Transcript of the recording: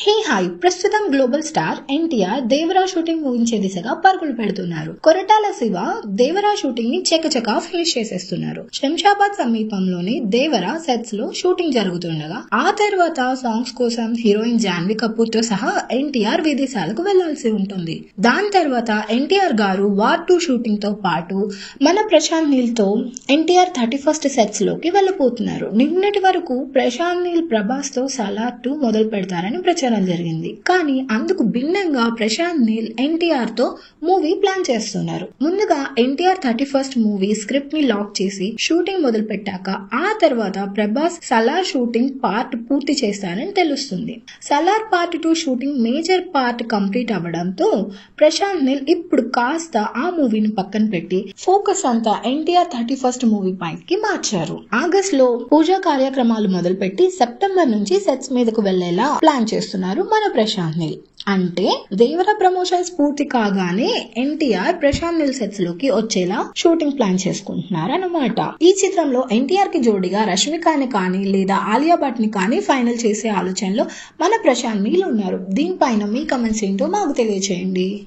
Hey hi ప్రస్తుతం global star NTR Devara shooting ముగించే దిశగా పరుగులు పెడుతున్నారు. కొరటాల శివ దేవరా షూటింగ్ ని చకచకా ఫినిష్ చేసేస్తున్నారు. శంషాబాద్ సమీపంలోని దేవరా సెట్స్ లో షూటింగ్ జరుగుతుండగా ఆ తర్వాత సాంగ్స్ కోసం హీరోయిన్ జాన్వీ కపూర్ తో సహా ఎన్టీఆర్ విదేశాలకు వెళ్లాల్సి ఉంటుంది. దాని తర్వాత ఎన్టీఆర్ గారు వార్ 2 షూటింగ్ తో పాటు మన ప్రశాంత్ నీల్ తో ఎన్టీఆర్ 31st సెట్స్ లోకి వెళ్లబోతున్నారు. నిన్నటి వరకు ప్రశాంత్ నీల్ ప్రభాస్ తో సలార్ 2 మొదలు పెడతారని ప్రచారం జరిగింది. కానీ అందుకు భిన్నంగా ప్రశాంత్ నీల్ ఎన్టీఆర్ తో మూవీ ప్లాన్ చేస్తున్నారు. ముందుగా ఎన్టీఆర్ 31st మూవీ స్క్రిప్ట్ ని లాక్ చేసి షూటింగ్ మొదలు పెట్టాక ఆ తర్వాత ప్రభాస్ సలార్ షూటింగ్ పార్ట్ పూర్తి చేస్తారని తెలుస్తుంది. Salaar part 2 shooting major part complete అవ్వడంతో ప్రశాంత్ నీల్ ఇప్పుడు కాస్త ఆ మూవీని పక్కన పెట్టి ఫోకస్ అంతా ఎన్టీఆర్ 31st మూవీ పైకి మార్చారు. ఆగస్ట్ లో పూజా కార్యక్రమాలు మొదలుపెట్టి సెప్టెంబర్ నుంచి సెట్స్ మీదకు వెళ్లేలా ప్లాన్ చేస్తున్నారు మన ప్రశాంత్ నీల్. అంటే దేవరా ప్రమోషన్స్ పూర్తి కాగానే ఎన్టీఆర్ ప్రశాంత్ నీల్ సెట్స్ లోకి వచ్చేలా షూటింగ్ ప్లాన్ చేసుకుంటున్నారు అన్నమాట. ఈ చిత్రంలో ఎన్టీఆర్ కి జోడిగా రష్మికని కానీ లేదా ఆలియా భట్ ని కానీ ఫైనల్ చేసే ఆలోచనలో మన ప్రశాంత్ నీల్ ఉన్నారు. దీనిపైన మీ కమెంట్స్ ఏంటో మాకు తెలియజేయండి.